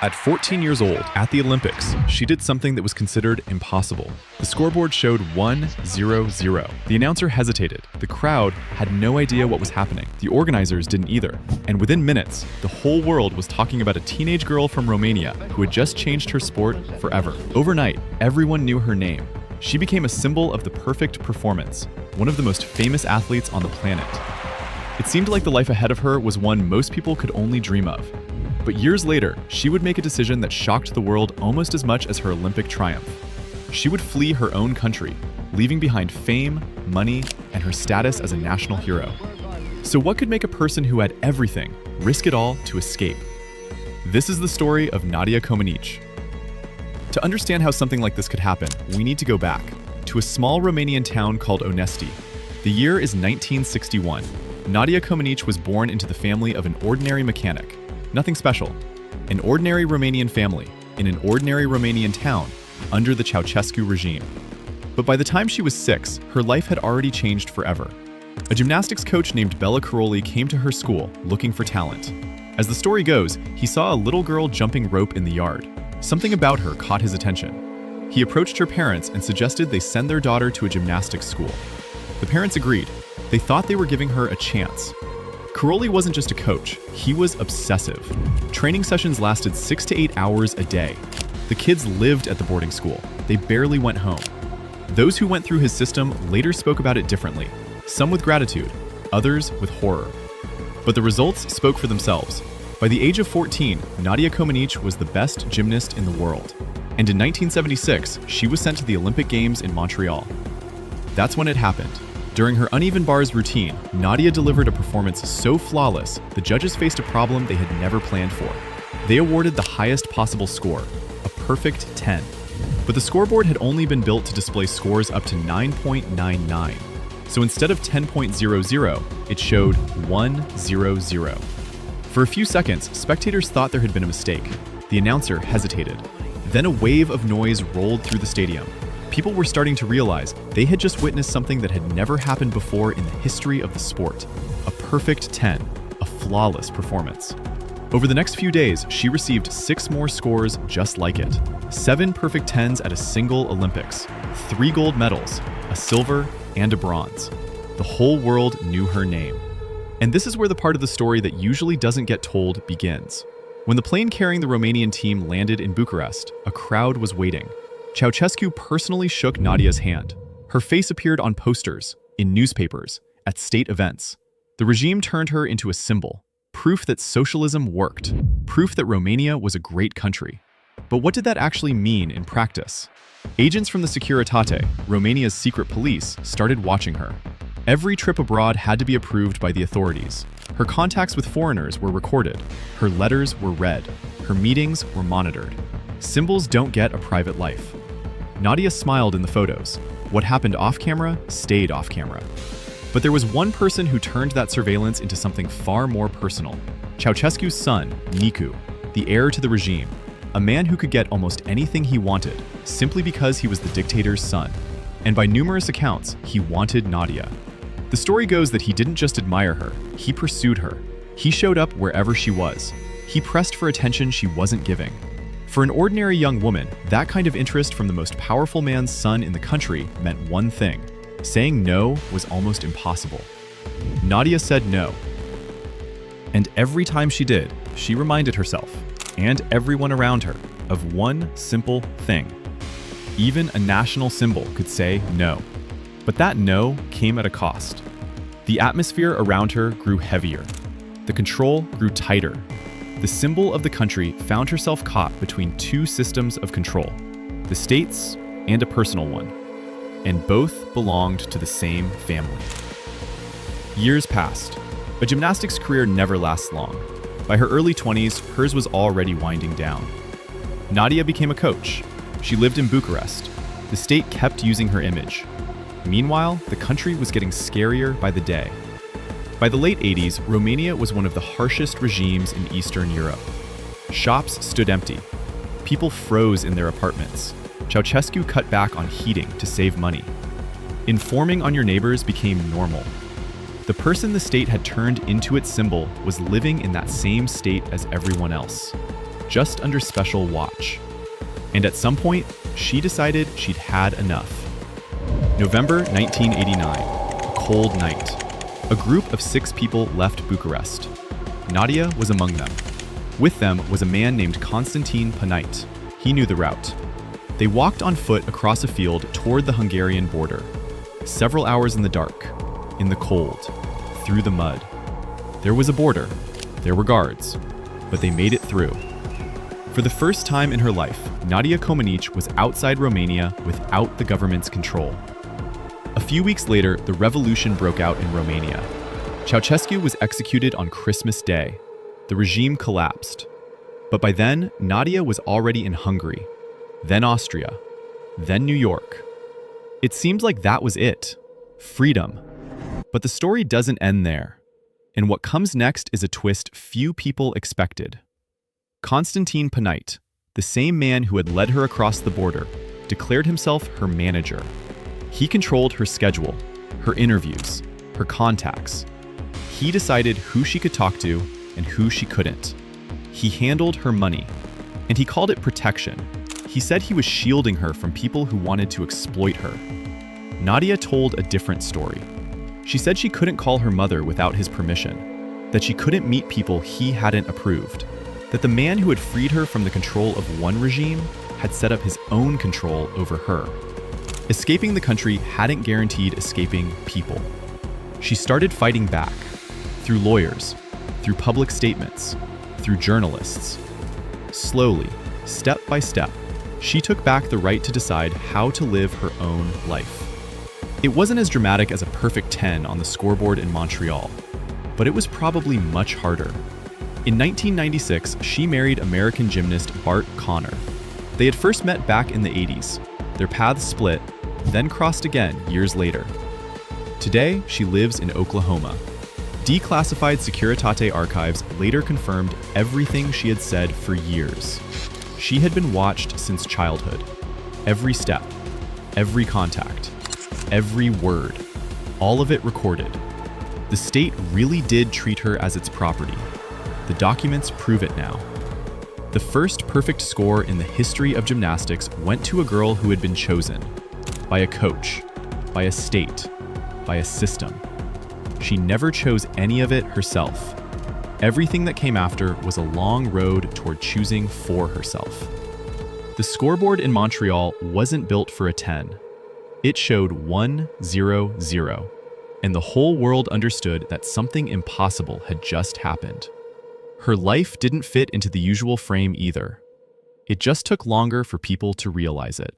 At 14 years old, at the Olympics, she did something that was considered impossible. The scoreboard showed 1-0-0. The announcer hesitated. The crowd had no idea what was happening. The organizers didn't either. And within minutes, the whole world was talking about a teenage girl from Romania who had just changed her sport forever. Overnight, everyone knew her name. She became a symbol of the perfect performance, one of the most famous athletes on the planet. It seemed like the life ahead of her was one most people could only dream of. But years later, she would make a decision that shocked the world almost as much as her Olympic triumph. She would flee her own country, leaving behind fame, money, and her status as a national hero. So what could make a person who had everything risk it all to escape? This is the story of Nadia Comaneci. To understand how something like this could happen, we need to go back to a small Romanian town called Onesti. The year is 1961. Nadia Comaneci was born into the family of an ordinary mechanic. Nothing special. An ordinary Romanian family in an ordinary Romanian town under the Ceausescu regime. But by the time she was 6, her life had already changed forever. A gymnastics coach named Bela Karolyi came to her school looking for talent. As the story goes, he saw a little girl jumping rope in the yard. Something about her caught his attention. He approached her parents and suggested they send their daughter to a gymnastics school. The parents agreed. They thought they were giving her a chance. Karolyi wasn't just a coach, he was obsessive. Training sessions lasted 6 to 8 hours a day. The kids lived at the boarding school. They barely went home. Those who went through his system later spoke about it differently, some with gratitude, others with horror. But the results spoke for themselves. By the age of 14, Nadia Comaneci was the best gymnast in the world. And in 1976, she was sent to the Olympic Games in Montreal. That's when it happened. During her uneven bars routine, Nadia delivered a performance so flawless, the judges faced a problem they had never planned for. They awarded the highest possible score, a perfect 10. But the scoreboard had only been built to display scores up to 9.99. So instead of 10.00, it showed 100. For a few seconds, spectators thought there had been a mistake. The announcer hesitated. Then a wave of noise rolled through the stadium. People were starting to realize they had just witnessed something that had never happened before in the history of the sport. A perfect 10, a flawless performance. Over the next few days, she received 6 more scores just like it. 7 perfect 10s at a single Olympics, 3 gold medals, a silver, and a bronze. The whole world knew her name. And this is where the part of the story that usually doesn't get told begins. When the plane carrying the Romanian team landed in Bucharest, a crowd was waiting. Ceausescu personally shook Nadia's hand. Her face appeared on posters, in newspapers, at state events. The regime turned her into a symbol, proof that socialism worked, proof that Romania was a great country. But what did that actually mean in practice? Agents from the Securitate, Romania's secret police, started watching her. Every trip abroad had to be approved by the authorities. Her contacts with foreigners were recorded. Her letters were read. Her meetings were monitored. Symbols don't get a private life. Nadia smiled in the photos. What happened off camera stayed off camera. But there was one person who turned that surveillance into something far more personal. Ceausescu's son, Nicu, the heir to the regime, a man who could get almost anything he wanted, simply because he was the dictator's son. And by numerous accounts, he wanted Nadia. The story goes that he didn't just admire her, he pursued her. He showed up wherever she was. He pressed for attention she wasn't giving. For an ordinary young woman, that kind of interest from the most powerful man's son in the country meant one thing. Saying no was almost impossible. Nadia said no. And every time she did, she reminded herself, and everyone around her, of one simple thing. Even a national symbol could say no. But that no came at a cost. The atmosphere around her grew heavier. The control grew tighter. The symbol of the country found herself caught between 2 systems of control, the state's and a personal one, and both belonged to the same family. Years passed. A gymnastics career never lasts long. By her early 20s, hers was already winding down. Nadia became a coach. She lived in Bucharest. The state kept using her image. Meanwhile, the country was getting scarier by the day. By the late 80s, Romania was one of the harshest regimes in Eastern Europe. Shops stood empty. People froze in their apartments. Ceausescu cut back on heating to save money. Informing on your neighbors became normal. The person the state had turned into its symbol was living in that same state as everyone else. just under special watch. And at some point, she decided she'd had enough. November 1989, a cold night. A group of 6 people left Bucharest. Nadia was among them. With them was a man named Constantine Panait. He knew the route. They walked on foot across a field toward the Hungarian border. Several hours in the dark, in the cold, through the mud. There was a border, there were guards, but they made it through. For the first time in her life, Nadia Comaneci was outside Romania without the government's control. A few weeks later, the revolution broke out in Romania. Ceausescu was executed on Christmas Day. The regime collapsed. But by then, Nadia was already in Hungary, then Austria, then New York. It seemed like that was it. Freedom. But the story doesn't end there. And what comes next is a twist few people expected. Constantine Panait, the same man who had led her across the border, declared himself her manager. He controlled her schedule, her interviews, her contacts. He decided who she could talk to and who she couldn't. He handled her money, and he called it protection. He said he was shielding her from people who wanted to exploit her. Nadia told a different story. She said she couldn't call her mother without his permission, that she couldn't meet people he hadn't approved, that the man who had freed her from the control of one regime had set up his own control over her. Escaping the country hadn't guaranteed escaping people. She started fighting back, through lawyers, through public statements, through journalists. Slowly, step by step, she took back the right to decide how to live her own life. It wasn't as dramatic as a perfect 10 on the scoreboard in Montreal, but it was probably much harder. In 1996, she married American gymnast Bart Conner. They had first met back in the 80s. Their paths split, then crossed again years later. Today, she lives in Oklahoma. Declassified Securitate archives later confirmed everything she had said for years. She had been watched since childhood. Every step, every contact, every word, all of it recorded. The state really did treat her as its property. The documents prove it now. The first perfect score in the history of gymnastics went to a girl who had been chosen by a coach, by a state, by a system. She never chose any of it herself. Everything that came after was a long road toward choosing for herself. The scoreboard in Montreal wasn't built for a 10. It showed 1-0-0, and the whole world understood that something impossible had just happened. Her life didn't fit into the usual frame either. It just took longer for people to realize it.